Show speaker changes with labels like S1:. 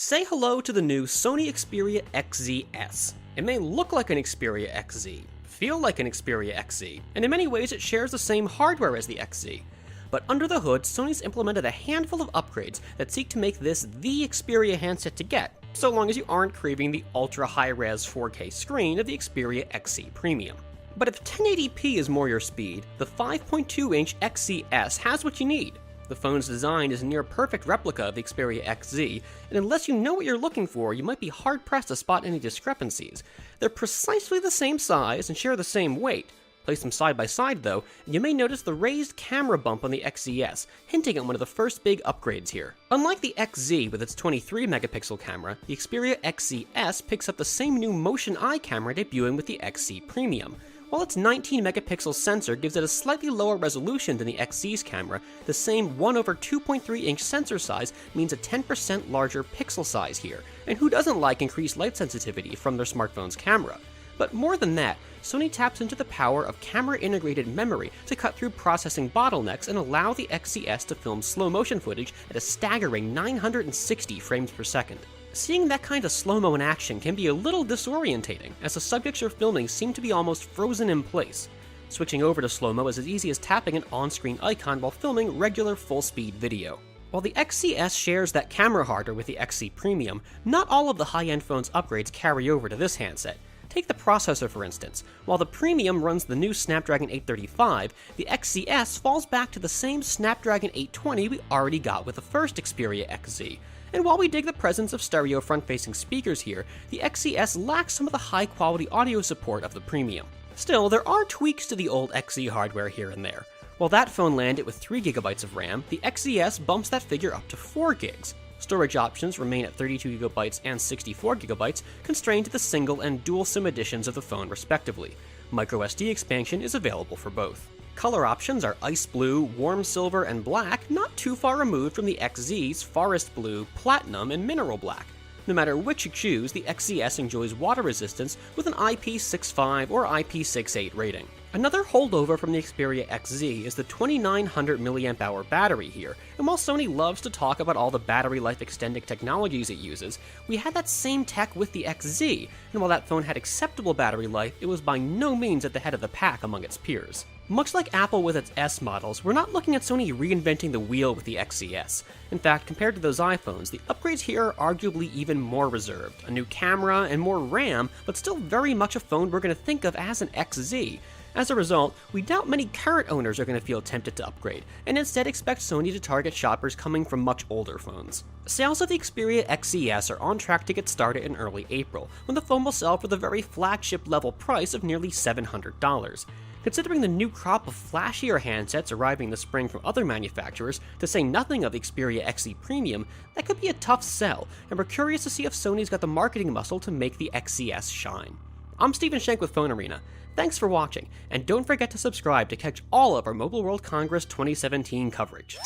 S1: Say hello to the new Sony Xperia XZs. It may look like an Xperia XZ, feel like an Xperia XZ, and in many ways it shares the same hardware as the XZ. But under the hood, Sony's implemented a handful of upgrades that seek to make this the Xperia handset to get, so long as you aren't craving the ultra high-res 4K screen of the Xperia XZ Premium. But if 1080p is more your speed, the 5.2-inch XZs has what you need. The phone's design is a near-perfect replica of the Xperia XZ, and unless you know what you're looking for, you might be hard-pressed to spot any discrepancies. They're precisely the same size and share the same weight. Place them side by side though, and you may notice the raised camera bump on the XZs, hinting at one of the first big upgrades here. Unlike the XZ with its 23-megapixel camera, the Xperia XZs picks up the same new motion eye camera debuting with the XZ Premium. While its 19-megapixel sensor gives it a slightly lower resolution than the XZ's camera, the same 1/2.3-inch sensor size means a 10% larger pixel size here, and who doesn't like increased light sensitivity from their smartphone's camera? But more than that, Sony taps into the power of camera-integrated memory to cut through processing bottlenecks and allow the XZs to film slow-motion footage at a staggering 960 frames per second. Seeing that kind of slow-mo in action can be a little disorientating, as the subjects you're filming seem to be almost frozen in place. Switching over to slow-mo is as easy as tapping an on-screen icon while filming regular full-speed video. While the XZs shares that camera hardware with the XZ Premium, not all of the high-end phone's upgrades carry over to this handset. Take the processor for instance. While the Premium runs the new Snapdragon 835, the XZs falls back to the same Snapdragon 820 we already got with the first Xperia XZ. And while we dig the presence of stereo front-facing speakers here, the XZs lacks some of the high-quality audio support of the Premium. Still, there are tweaks to the old XZ hardware here and there. While that phone landed with 3GB of RAM, the XZs bumps that figure up to 4GB. Storage options remain at 32GB and 64GB, constrained to the single and dual SIM editions of the phone respectively. MicroSD expansion is available for both. Color options are ice blue, warm silver, and black, not too far removed from the XZ's forest blue, platinum, and mineral black. No matter which you choose, the XZs enjoys water resistance with an IP65 or IP68 rating. Another holdover from the Xperia XZ is the 2900 mAh battery here, and while Sony loves to talk about all the battery life extending technologies it uses, we had that same tech with the XZ, and while that phone had acceptable battery life, it was by no means at the head of the pack among its peers. Much like Apple with its S models, we're not looking at Sony reinventing the wheel with the XZs. In fact, compared to those iPhones, the upgrades here are arguably even more reserved. A new camera and more RAM, but still very much a phone we're going to think of as an XZ. As a result, we doubt many current owners are going to feel tempted to upgrade, and instead expect Sony to target shoppers coming from much older phones. Sales of the Xperia XZs are on track to get started in early April, when the phone will sell for the very flagship level price of nearly $700. Considering the new crop of flashier handsets arriving this spring from other manufacturers, to say nothing of the Xperia XZ Premium, that could be a tough sell, and we're curious to see if Sony's got the marketing muscle to make the XZs shine. I'm Stephen Shank with PhoneArena. Thanks for watching, and don't forget to subscribe to catch all of our Mobile World Congress 2017 coverage.